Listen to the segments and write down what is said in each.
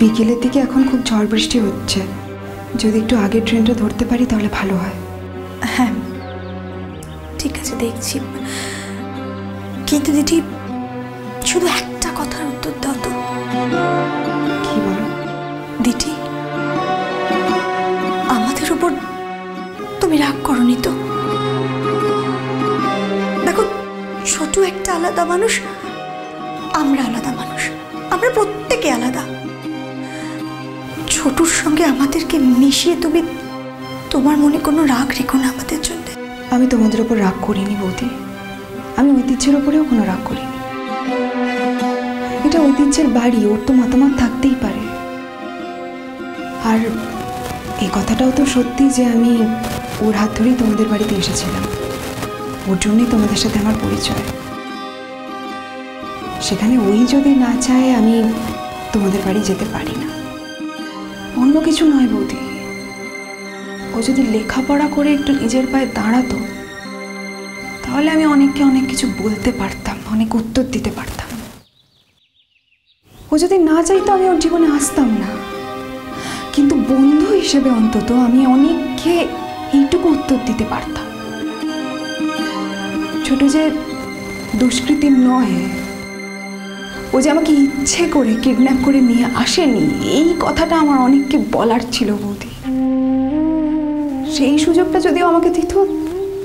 বিকেলের দিকে এখন খুব ঝড় বৃষ্টি হচ্ছে, যদি একটু আগে ট্রেনটা ধরতে পারি তাহলে ভালো হয়। হ্যাঁ ঠিক আছে, দেখছি। কিন্তু দিদি শুধু একটা কথার উত্তর দাও তো। কি বলো? দিদি, আমাদের উপর তুমি রাগ করনি তো? দেখো, ছোট একটা আলাদা মানুষ, আমরা আলাদা মানুষ, আমরা প্রত্যেকে আলাদা। ছোটুর সঙ্গে আমাদেরকে মিশিয়ে তুমি তোমার মনে কোনো রাগ রেখো না আমাদের জন্য। আমি তোমাদের উপর রাগ করিনি বৌদি, আমি ঐতিহ্যের উপরেও কোনো রাগ করিনি। এটা ঐতিহ্যের বাড়ি, ওর তো মতামত থাকতেই পারে। আর এই কথাটাও তো সত্যি যে আমি ওর হাত ধরেই তোমাদের বাড়িতে এসেছিলাম, ওর জন্যই তোমাদের সাথে আমার পরিচয়। সেখানে ওই যদি না চায় আমি তোমাদের বাড়ি যেতে পারি না, অন্য কিছু নয় বৌদি। ও যদি লেখাপড়া করে একটু নিজের পায়ে দাঁড়াতো তাহলে আমি অনেককে অনেক কিছু বলতে পারতাম, অনেক উত্তর দিতে পারতাম। ও যদি না চাইতো আমি ওর জীবনে আসতাম না, কিন্তু বন্ধু হিসেবে অন্তত আমি অনেককে এইটুকু উত্তর দিতে পারতাম। ছোট যে দুষ্কৃতী নয়, ও যে আমাকে ইচ্ছে করে কিডন্যাপ করে নিয়ে আসেনি, এই কথাটা আমার অনেককে বলার ছিল বৌদি। সেই সুযোগটা যদিও আমাকে দিত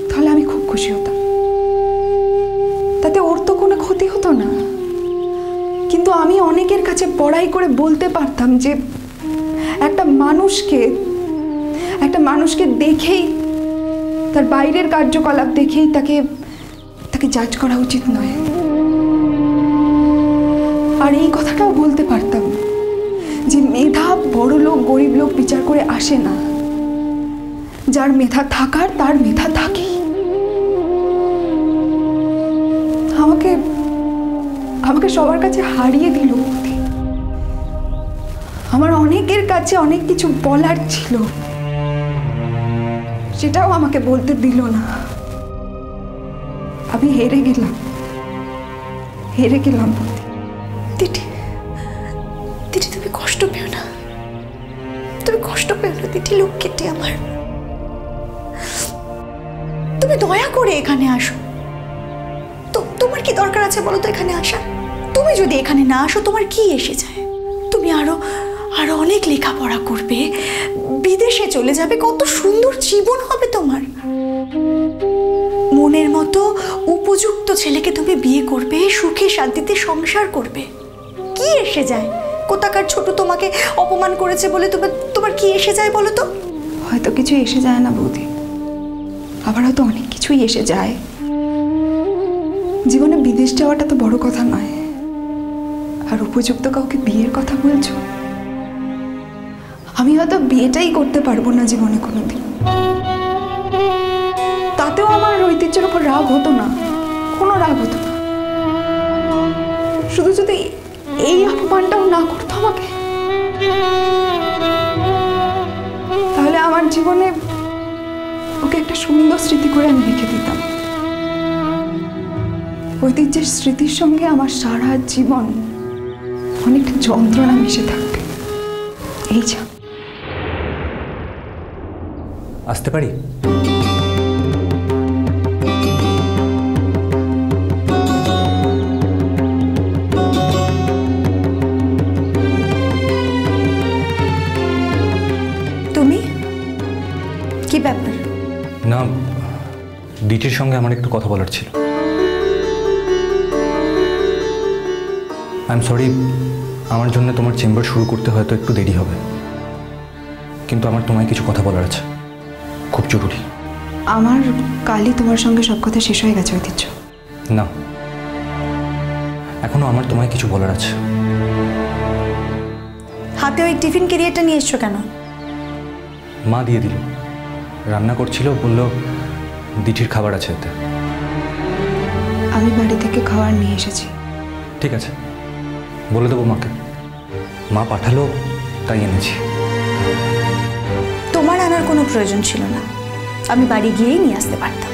তাহলে আমি খুব খুশি হতাম, তাতে ওর তো কোনো ক্ষতি হতো না। কিন্তু আমি অনেকের কাছে বড়াই করে বলতে পারতাম যে একটা মানুষকে দেখেই, তার বাইরের কার্যকলাপ দেখেই তাকে জাজ করা উচিত নয়। আর এই কথাটাও বলতে পারতাম যে মেধা বড় লোক গরিব লোক বিচার করে আসে না, যার মেধা থাকার তার মেধা থাকে। আমাকে সবার কাছে হারিয়ে দিল। আমার অনেকের কাছে অনেক কিছু বলার ছিল, সেটাও আমাকে বলতে দিল না। আমি হেরে গেলাম। দিদি, দিদি তুমি কষ্ট পেও না, তুমি কষ্ট পেও না দিদি। লক্ষ্মীটি আমার, তুমি দয়া করে এখানে আসো। তো তোমার কি দরকার আছে বলো তো এখানে আসা? তুমি যদি এখানে না আসো তোমার কি এসে যায়? তুমি আরো অনেক লেখাপড়া করবে, বিদেশে চলে যাবে, কত সুন্দর জীবন হবে তোমার। মনের মতো উপযুক্ত ছেলেকে তুমি বিয়ে করবে, সুখে শান্তিতে সংসার করবে। কি এসে যায়? কোথাকার ছোট তোমাকে অপমান করেছে বলে তোমার কি এসে যায় বলো তো? হয়তো কিছু এসে যায় না বৌদি, আবার হয়তো অনেক কিছুই এসে যায়। জীবনে বিদেশ যাওয়াটা তো বড় কথা নয়, আর উপযুক্ত কাউকে বিয়ের কথা বলছো। আমি হয়তো বিয়েটাই করতে পারবো না জীবনে কোনোদিন, তাতেও আমার ঐতিহ্যের উপর রাগ হতো না, কোনো রাগ হতো না। শুধু যদি এই অপমানটাও না করতো আমাকে, তাহলে আমার জীবনে ওকে একটা সুন্দর স্মৃতি করে আমি রেখে দিতাম। ঐতিহ্যের স্মৃতির সঙ্গে আমার সারা জীবন অনেকটা যন্ত্রণা মিশে থাকবে। এই যা। আসতে পারি? তুমি কি ব্যাপার? না, ডিটির সঙ্গে আমার একটু কথা বলার ছিল। আই এম সরি, আমার জন্য তোমার চেম্বার শুরু করতে হয়তো একটু দেরি হবে, কিন্তু আমার তোমায় কিছু কথা বলার আছে, খুব জরুরি। আমার কালই তোমার সঙ্গে সব কথা শেষ হয়ে গেছে ঐতিহ্য। না, এখনো আমার তোমায় কিছু বলার আছে। হাতে ওই টিফিন ক্যারিয়ারটা নিয়ে এসছো কেন? মা দিয়ে দিল, রান্না করছিল, বলল দিঠির খাবার আছে এতে। আমি বাড়ি থেকে খাবার নিয়ে এসেছি। ঠিক আছে, বলে দেবো মাকে। মা পাঠালো তাই এনেছি। তোমার আনার কোনো প্রয়োজন ছিল না, আমি বাড়ি গিয়েই নিয়ে আসতে পারতাম।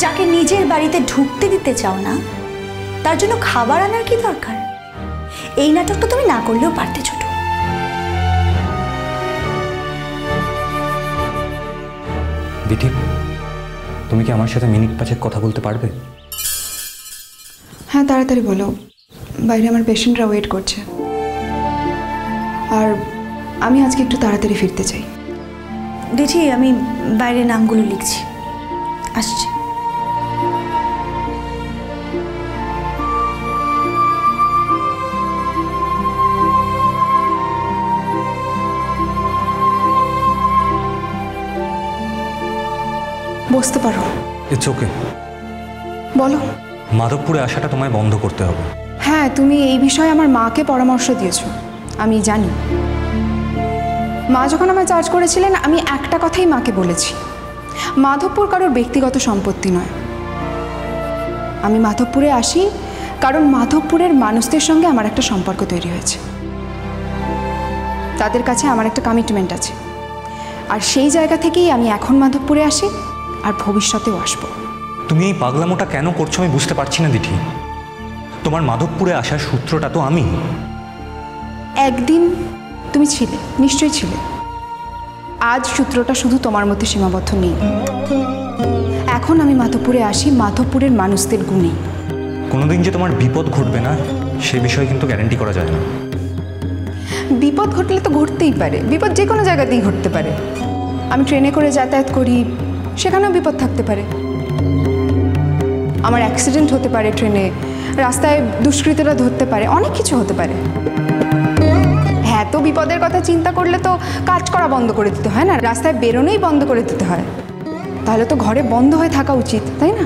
যাকে নিজের বাড়িতে ঢুকতে দিতে চাও না তার জন্য খাবার আনার কি দরকার? এই নাটকটা তুমি না করলেও পারতে ছোট। দিঠি, তুমি কি আমার সাথে মিনিট 5 কথা বলতে পারবে? হ্যাঁ, তাড়াতাড়ি বলো, বাইরে আমার পেশেন্টরা ওয়েট করছে। আর আমি আজকে একটু তাড়াতাড়ি ফিরতে চাই। দিঠি, আমি বাইরে নামগুলো লিখছি, আসছি। বসতে পারো। It's okay. বলো। মাধবপুরে আসাটা তোমায় বন্ধ করতে হবে। হ্যাঁ, তুমি এই বিষয়ে আমার মাকে পরামর্শ দিয়েছো, আমি জানি। মা যখন আমায় চার্জ করেছিলেন, আমি একটা কথাই মাকে বলেছি, মাধবপুর কারোর ব্যক্তিগত সম্পত্তি নয়। আমি মাধবপুরে আসি কারণ মাধবপুরের মানুষদের সঙ্গে আমার একটা সম্পর্ক তৈরি হয়েছে, তাদের কাছে আমার একটা কমিটমেন্ট আছে। আর সেই জায়গা থেকেই আমি এখন মাধবপুরে আসি, আর ভবিষ্যতেও আসবো। তুমি এই পাগলামোটা কেন করছো আমি বুঝতে পারছি না দিঠি। তোমার মাধবপুরে আসার সূত্রটা তো আমি। একদিন তুমি ছিলে, নিশ্চয়ই ছিলে। আজ সূত্রটা শুধু তোমার মধ্যে সীমাবদ্ধ নেই। এখন আমি মাধবপুরে আসি মাধবপুরের মানুষদের গুণে। কোনোদিন যে তোমার বিপদ ঘটবে না সে বিষয়ে কিন্তু গ্যারান্টি করা যায় না। বিপদ ঘটলে তো ঘটতেই পারে, বিপদ যে কোনো জায়গাতেই ঘটতে পারে। আমি ট্রেনে করে যাতায়াত করি, সেখানেও বিপদ থাকতে পারে। আমার অ্যাক্সিডেন্ট হতে পারে ট্রেনে, রাস্তায় দুষ্কৃতীরা ধরতে পারে, অনেক কিছু হতে পারে। হ্যাঁ, তো বিপদের কথা চিন্তা করলে তো কাজ করা বন্ধ করে দিতে হয় না, রাস্তায় বেরোনোই বন্ধ করে দিতে হয়। তাহলে তো ঘরে বন্ধ হয়ে থাকা উচিত, তাই না?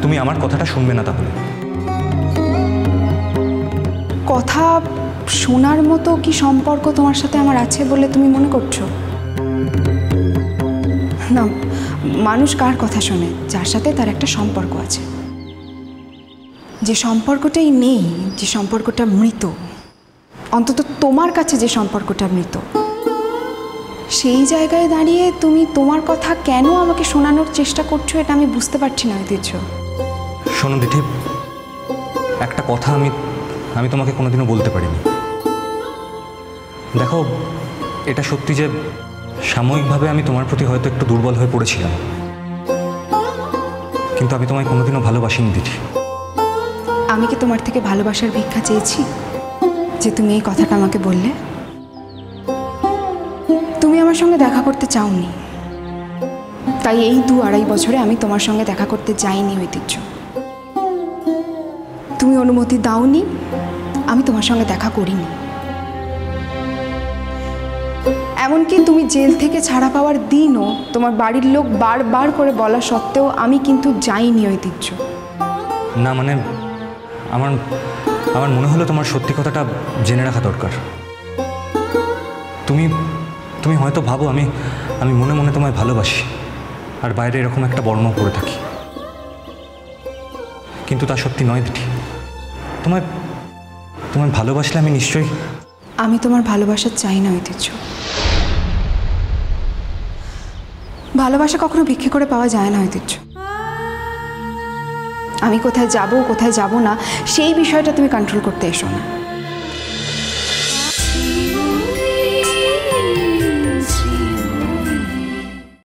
তুমি আমার কথাটা শুনবে না তাহলে? কথা শোনার মতো কি সম্পর্ক তোমার সাথে আমার আছে বলে তুমি মনে করছো? না, মানুষ কার কথা শোনে? যার সাথে তার একটা সম্পর্ক আছে। যে সম্পর্কটাই নেই, যে সম্পর্কটা মৃত, অন্তত তোমার কাছে যে সম্পর্কটা মৃত, সেই জায়গায় দাঁড়িয়ে তুমি তোমার কথা কেন আমাকে শোনানোর চেষ্টা করছো, এটা আমি বুঝতে পারছি না ঐতিহ্য। শোনো দিঠি, একটা কথা আমি তোমাকে কোনোদিনও বলতে পারিনি। দেখো, এটা সত্যি যে সাময়িকভাবে আমি তোমার প্রতি হয়তো একটু দুর্বল হয়ে পড়েছিলাম, কিন্তু আমি তোমায় কোনোদিনও ভালোবাসিনি দিঠি। আমি কি তোমার থেকে ভালোবাসার ভিক্ষা চেয়েছি যে তুমি এই কথাটা আমাকে বললে? তুমি আমার সঙ্গে দেখা করতে চাওনি, তাই এই 2-2.5 বছরে আমি তোমার সঙ্গে দেখা করতে যাইনি ঐতিহ্য। তুমি অনুমতি দাওনি, আমি তোমার সঙ্গে দেখা করিনি। এমনকি তুমি জেল থেকে ছাড়া পাওয়ার দিনও তোমার বাড়ির লোক বারবার করে বলা সত্ত্বেও আমি কিন্তু যাইনি ঐতিহ্য। না মানে আমার মনে হলো তোমার সত্যি কথাটা জেনে রাখা দরকার। তুমি হয়তো ভাবো আমি মনে মনে তোমায় ভালোবাসি আর বাইরে এরকম একটা বর্ণ করে থাকি, কিন্তু তা সত্যি নয় দিঠি। তোমায় ভালোবাসলে আমি নিশ্চয়ই। আমি তোমার ভালোবাসা চাই না ঐতিহ্য। ভালোবাসা কখনো ভিক্ষে করে পাওয়া যায় না ঐতিহ্য। আমি কোথায় যাব কোথায় যাব না সেই বিষয়টা তুমি কন্ট্রোল করতে এসো না।